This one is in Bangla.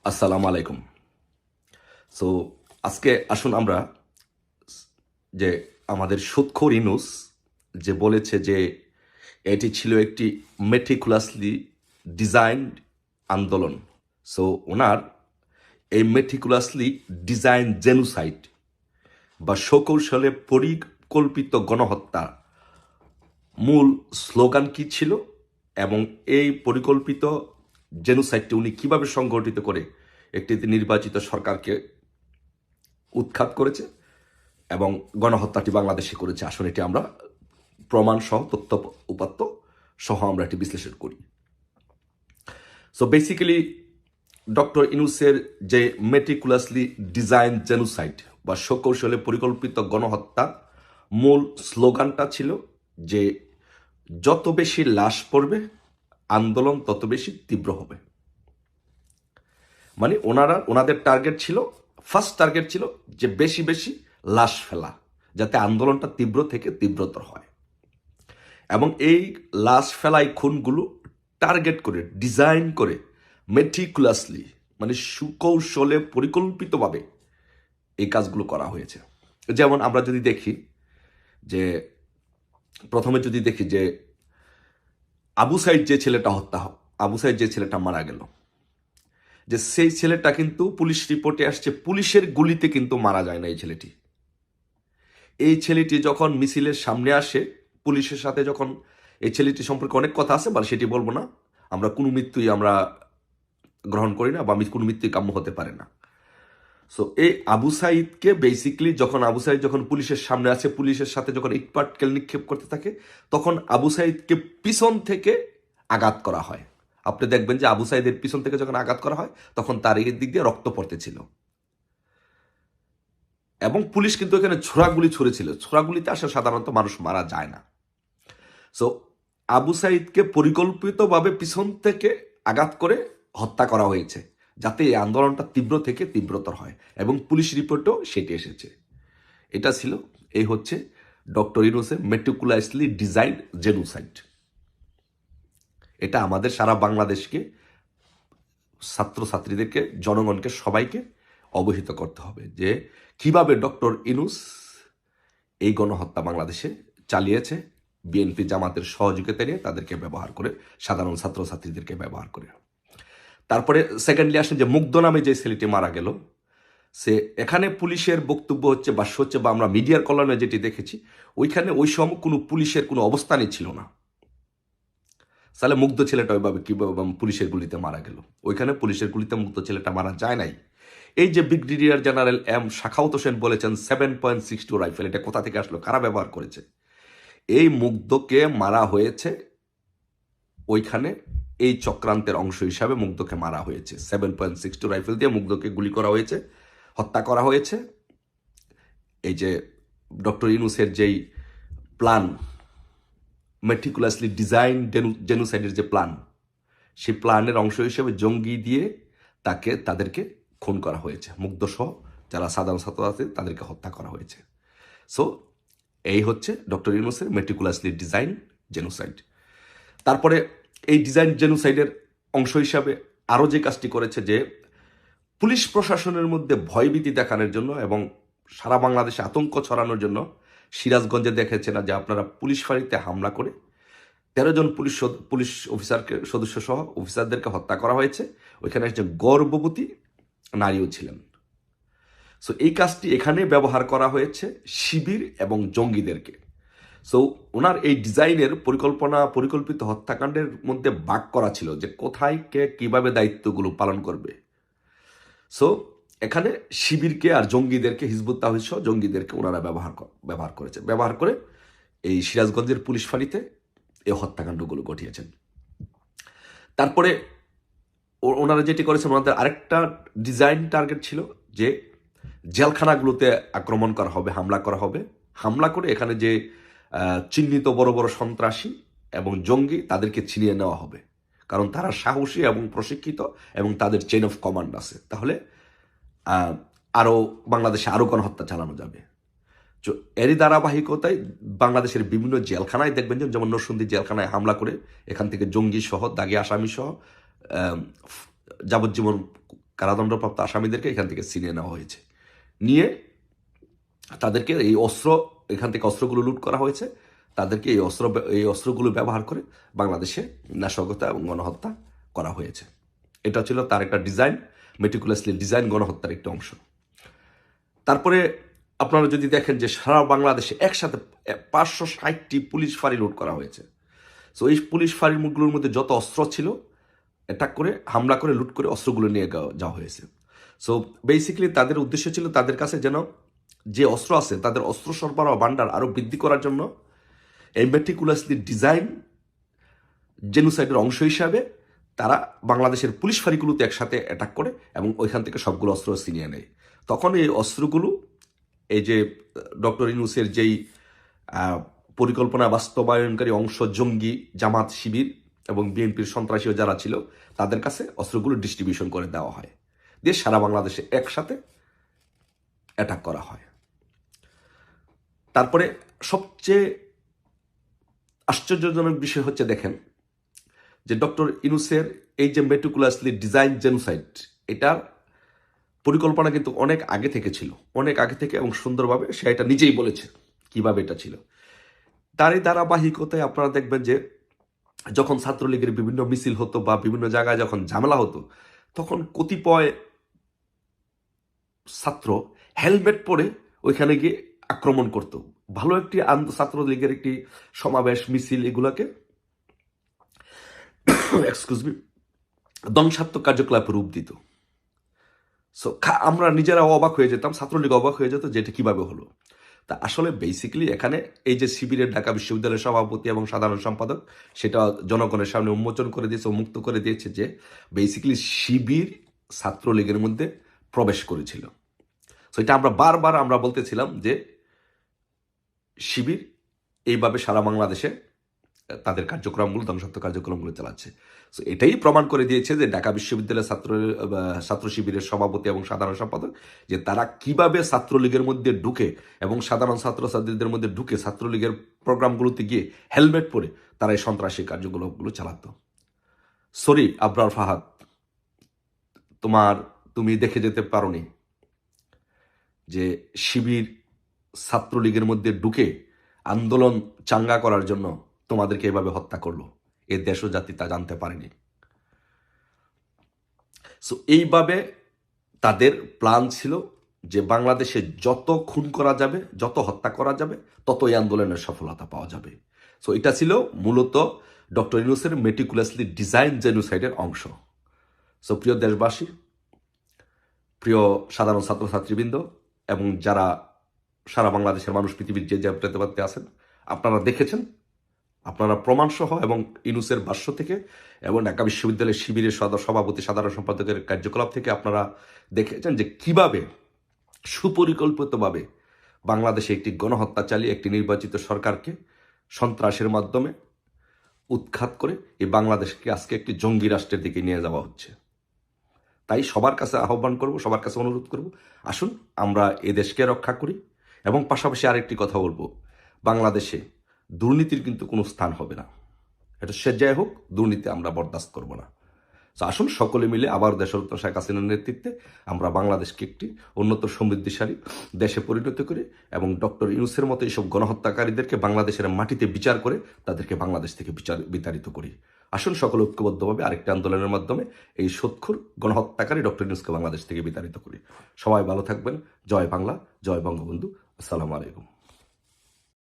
আসসালামু আলাইকুম। সো আজকে আসুন আমরা যে আমাদের সুদখোর ইউনূস যে বলেছে যে এটি ছিল একটি মেটিকুলাসলি ডিজাইনড আন্দোলন। সো ওনার এই মেটিকুলাসলি ডিজাইন জেনোসাইড বা সুকৌশলে পরিকল্পিত গণহত্যা মূল স্লোগান কি ছিল এবং এই পরিকল্পিত জেনোসাইডটি উনি কিভাবে সংগঠিত করে একটি নির্বাচিত সরকারকে উৎখাত করেছে এবং গণহত্যাটি বাংলাদেশে করেছে। আসলে এটি আমরা প্রমাণ সহ তথ্য উপাত্ত সহ আমরা এটি বিশ্লেষণ করি। সো বেসিক্যালি ডক্টর ইউনূসের যে মেটিকুলাসলি ডিজাইন জেনোসাইড বা সুকৌশলে পরিকল্পিত গণহত্যা মূল স্লোগানটা ছিল যে যত বেশি লাশ পড়বে আন্দোলন তত বেশি তীব্র হবে। মানে ওনাদের টার্গেট ছিল, ফার্স্ট টার্গেট ছিল যে বেশি বেশি লাশ ফেলা, যাতে আন্দোলনটা তীব্র থেকে তীব্রতর হয়। এবং এই লাশ ফেলাই খুনগুলো টার্গেট করে ডিজাইন করে মেটিকুলাসলি মানে সুকৌশলে পরিকল্পিতভাবে এই কাজগুলো করা হয়েছে। যেমন আমরা যদি দেখি যে প্রথমে যদি দেখি যে আবু সাইদ যে ছেলেটা আবু সাইদ যে ছেলেটা মারা গেল, যে সেই ছেলেটা কিন্তু পুলিশ রিপোর্টে আসছে পুলিশের গুলিতে কিন্তু মারা যায় না এই ছেলেটি। এই ছেলেটি যখন মিছিলের সামনে আসে পুলিশের সাথে, যখন এই ছেলেটি সম্পর্কে অনেক কথা আছে বা সেটি বলবো না, আমরা কোনো মৃত্যুই আমরা গ্রহণ করি না বা কোনো মৃত্যুই কাম্য হতে পারে না। সো এই আবু সাইদকে বেসিক্যালি যখন আবু সাইদ যখন পুলিশের সামনে আছে, পুলিশের সাথে যখন ইটপাটকেল নিক্ষেপ করতে থাকে, তখন আবু সাইদকে পিছন থেকে আঘাত করা হয়। আপনি দেখবেন যে আবু সাইদের পিছন থেকে যখন আঘাত করা হয় তখন তার এই দিক দিয়ে রক্ত পড়তেছিল এবং পুলিশ কিন্তু এখানে ছোড়াগুলি ছুড়েছিল। ছোড়াগুলিতে আসলে সাধারণত মানুষ মারা যায় না। সো আবু সাইদকে পরিকল্পিতভাবে পিছন থেকে আঘাত করে হত্যা করা হয়েছে, যাতে এই আন্দোলনটা তীব্র থেকে তীব্রতর হয় এবং পুলিশ রিপোর্টেও সেটি এসেছে। এটা ছিল, এই হচ্ছে ডক্টর ইউনূসের মেটিকুলাসলি ডিজাইন জেনোসাইড। এটা আমাদের সারা বাংলাদেশকে, ছাত্রছাত্রীদেরকে, জনগণকে, সবাইকে অবহিত করতে হবে যে কিভাবে ডক্টর ইউনূস এই গণহত্যা বাংলাদেশে চালিয়েছে, বিএনপি জামাতের সহযোগিতা নিয়ে তাদেরকে ব্যবহার করে, সাধারণ ছাত্রছাত্রীদেরকে ব্যবহার করে। তারপরে সেকেন্ডলি আসেন যে মুগ্ধ নামে যে ছেলেটি মারা গেল, সে এখানে পুলিশের বক্তব্য হচ্ছে, ভাষ্য হচ্ছে, বা আমরা মিডিয়ার কল্যাণে যেটি দেখেছি, ওইখানে ওই সময় কোনো পুলিশের কোনো অবস্থানই ছিল না। তাহলে মুগ্ধ ছেলেটা ওইভাবে কীভাবে পুলিশের গুলিতে মারা গেল? ওইখানে পুলিশের গুলিতে মুগ্ধ ছেলেটা মারা যায় নাই। এই যে brigadier general M Shakhawat Hossain বলেছেন 7.62 রাইফেল, এটা কোথা থেকে আসলো, কারা ব্যবহার করেছে? এই মুগ্ধকে মারা হয়েছে ওইখানে, এই চক্রান্তের অংশ হিসাবে মুগ্ধকে মারা হয়েছে। 7.62 রাইফেল দিয়ে মুগ্ধকে গুলি করা হয়েছে, হত্যা করা হয়েছে। এই যে ডক্টর ইউনূসের যেই প্ল্যান, মেটিকুলাসলি ডিজাইন জেনোসাইডের যে প্ল্যান, সেই প্ল্যানের অংশ হিসেবে জঙ্গি দিয়ে তাদেরকে খুন করা হয়েছে, মুগ্ধসহ যারা সাধারণ ছাত্র আছে তাদেরকে হত্যা করা হয়েছে। সো এই হচ্ছে ডক্টর ইউনূসের মেটিকুলাসলি ডিজাইন জেনোসাইড। তারপরে এই ডিজাইন জেনোসাইডের অংশ হিসাবে আরও যে কাজটি করেছে, যে পুলিশ প্রশাসনের মধ্যে ভয়ভীতি দেখানোর জন্য এবং সারা বাংলাদেশে আতঙ্ক ছড়ানোর জন্য সিরাজগঞ্জে দেখেছে না যে আপনারা পুলিশ ফাঁড়িতে হামলা করে 13 জন পুলিশ সদস্য সহ অফিসারদেরকে হত্যা করা হয়েছে। ওইখানে একজন গর্ভবতী নারীও ছিলেন। সো এই কাজটি এখানে ব্যবহার করা হয়েছে শিবির এবং জঙ্গিদেরকে। সো ওনার এই ডিজাইনের পরিকল্পিত হত্যাকাণ্ডের মধ্যে ভাগ করা ছিল যে কোথায় কে কিভাবে দায়িত্বগুলো পালন করবে। সো এখানে শিবিরকে আর জঙ্গিদেরকে, হিজবুত তাওহীদ সহ জঙ্গিদেরকে ওনারা ব্যবহার করেছে, ব্যবহার করে এই সিরাজগঞ্জের পুলিশ ফাঁড়িতে এই হত্যাকাণ্ডগুলো ঘটিয়েছেন। তারপরে ওনারা যেটি করেছেন, ওনাদের আরেকটা ডিজাইন টার্গেট ছিল যে জেলখানাগুলোতে আক্রমণ করা হবে, হামলা করা হবে, হামলা করে এখানে যে চিহ্নিত বড় বড় সন্ত্রাসী এবং জঙ্গি তাদেরকে ছিনিয়ে নেওয়া হবে, কারণ তারা সাহসী এবং প্রশিক্ষিত এবং তাদের চেইন অফ কমান্ড আছে। তাহলে আরও বাংলাদেশে আরও গণহত্যা চালানো যাবে। তো এরই ধারাবাহিকতায় বাংলাদেশের বিভিন্ন জেলখানায় দেখবেন, যেমন নরসিংদী জেলখানায় হামলা করে এখান থেকে জঙ্গি সহ, দাগি আসামি সহ যাবজ্জীবন কারাদণ্ডপ্রাপ্ত আসামিদেরকে এখান থেকে ছিনিয়ে নেওয়া হয়েছে, নিয়ে তাদেরকে এই অস্ত্র, এখান থেকে অস্ত্রগুলো লুট করা হয়েছে, তাদেরকে এই অস্ত্রগুলো ব্যবহার করে বাংলাদেশে নাশকতা এবং গণহত্যা করা হয়েছে। এটা ছিল তার একটা ডিজাইন, মেটিকুলাসলি ডিজাইন গণহত্যার একটা অংশ। তারপরে আপনারা যদি দেখেন যে সারা বাংলাদেশে একসাথে 560টি পুলিশ ফাঁড়ি লুট করা হয়েছে। সো এই পুলিশ ফাঁড়িগুলোর মধ্যে যত অস্ত্র ছিল অ্যাটাক করে, হামলা করে, লুট করে অস্ত্রগুলো নিয়ে যাওয়া হয়েছে। সো বেসিক্যালি তাদের উদ্দেশ্য ছিল তাদের কাছে যেন যে অস্ত্র আছে তাদের অস্ত্র সরবরাহ ভান্ডার আরও বৃদ্ধি করার জন্য এই মেটিকুলাসলি ডিজাইন জেনোসাইডের অংশ হিসাবে তারা বাংলাদেশের পুলিশ ফাঁড়িগুলোতে একসাথে অ্যাটাক করে এবং ওইখান থেকে সবগুলো অস্ত্র ছিনিয়ে নেয়। তখন এই অস্ত্রগুলো এই যে ডক্টর ইউনূসের যেই পরিকল্পনা বাস্তবায়নকারী অংশ জঙ্গি, জামাত, শিবির এবং বিএনপির সন্ত্রাসীও যারা ছিল তাদের কাছে অস্ত্রগুলো ডিস্ট্রিবিউশন করে দেওয়া হয়, দিয়ে সারা বাংলাদেশে একসাথে অ্যাটাক করা হয়। তারপরে সবচেয়ে আশ্চর্যজনক বিষয় হচ্ছে দেখেন যে ডক্টর ইউনূসের এই যে মেটিকুলাসলি ডিজাইন জেনোসাইড, এটার পরিকল্পনা কিন্তু অনেক আগে থেকে ছিল, অনেক আগে থেকে, এবং সুন্দরভাবে সে এটা নিজেই বলেছে কিভাবে এটা ছিল। তারই ধারাবাহিকতায় আপনারা দেখবেন যে যখন ছাত্রলীগের বিভিন্ন মিছিল হতো বা বিভিন্ন জায়গায় যখন ঝামেলা হতো, তখন কতিপয় ছাত্র হেলমেট পরে ওইখানে গিয়ে আক্রমণ করত। ভালো একটি ছাত্রলীগের একটি সমাবেশ, মিছিল, এগুলাকে এক্সকিউজ মি ধ্বংসাত্মক কার্যকলাপে রূপ দিত। সো আমরা নিজেরা অবাক হয়ে যেতাম, ছাত্রলীগ অবাক হয়ে যেত যে এটা কিভাবে হলো। তা আসলে বেসিক্যালি এখানে এই যে শিবিরের ঢাকা বিশ্ববিদ্যালয়ের সভাপতি এবং সাধারণ সম্পাদক সেটা জনগণের সামনে উন্মোচন করে দিয়েছে, উন্মুক্ত করে দিয়েছে যে বেসিক্যালি শিবির ছাত্রলীগের মধ্যে প্রবেশ করেছিল। সো এটা আমরা বারবার আমরা বলতেছিলাম যে শিবির এইভাবে সারা বাংলাদেশে তাদের কার্যক্রমগুলো, ধ্বংসাত্মক কার্যক্রমগুলো চালাচ্ছে। সো এটাই প্রমাণ করে দিয়েছে যে ঢাকা বিশ্ববিদ্যালয়ের ছাত্র শিবিরের সভাপতি এবং সাধারণ সম্পাদক যে তারা কিভাবে ছাত্রলীগের মধ্যে ঢুকে এবং সাধারণ ছাত্রছাত্রীদের মধ্যে ঢুকে ছাত্রলীগের প্রোগ্রামগুলোতে গিয়ে হেলমেট পরে তারা এই সন্ত্রাসী কার্যকলাপগুলো চালাত। সরি আবরার ফাহাদ, তুমি দেখে যেতে পারোনি যে শিবির ছাত্রলীগের মধ্যে ঢুকে আন্দোলন চাঙ্গা করার জন্য তোমাদেরকে এভাবে হত্যা করলো। এ দেশ ও জাতি তা জানতে পারেনি। সো এইভাবে তাদের প্ল্যান ছিল যে বাংলাদেশে যত খুন করা যাবে, যত হত্যা করা যাবে, তত এই আন্দোলনের সফলতা পাওয়া যাবে। সো এটা ছিল মূলত ডক্টর ইউনূসের মেটিকুলাসলি ডিজাইন জেনোসাইডের অংশ। সো প্রিয় দেশবাসী, প্রিয় সাধারণ ছাত্রছাত্রীবৃন্দ এবং যারা সারা বাংলাদেশের মানুষ, পৃথিবীর যে যে প্রান্তে আছেন, আপনারা দেখেছেন, আপনারা প্রমাণসহ এবং ইউনূসের ভাষ্য থেকে এবং ঢাকা বিশ্ববিদ্যালয়ের শিবিরের সভাপতি, সাধারণ সম্পাদকের কার্যকলাপ থেকে আপনারা দেখেছেন যে কিভাবে সুপরিকল্পিতভাবে বাংলাদেশে একটি গণহত্যা চালিয়ে একটি নির্বাচিত সরকারকে সন্ত্রাসের মাধ্যমে উৎখাত করে এই বাংলাদেশকে আজকে একটি জঙ্গি রাষ্ট্রের দিকে নিয়ে যাওয়া হচ্ছে। তাই সবার কাছে আহ্বান করব, সবার কাছে অনুরোধ করব, আসুন আমরা এ দেশকে রক্ষা করি। এবং পাশাপাশি আরেকটি কথা বলবো, বাংলাদেশে দুর্নীতির কিন্তু কোনো স্থান হবে না। এটা সে যাই হোক, দুর্নীতি আমরা বরদাস্ত করব না। তো আসুন সকলে মিলে আবার দেশরত্ন শেখ হাসিনার নেতৃত্বে আমরা বাংলাদেশকে একটি উন্নত সমৃদ্ধিশালী দেশে পরিণত করি এবং ডক্টর ইউনূসের মতো এইসব গণহত্যাকারীদেরকে বাংলাদেশের মাটিতে বিচার করে তাদেরকে বাংলাদেশ থেকে বিতাড়িত করি। আসুন সকলে ঐক্যবদ্ধভাবে আরেকটি আন্দোলনের মাধ্যমে এই সৎখুর গণহত্যাকারী ডক্টর ইউনূসকে বাংলাদেশ থেকে বিতাড়িত করি। সবাই ভালো থাকবেন। জয় বাংলা, জয় বঙ্গবন্ধু। আসসালামু আলাইকুম।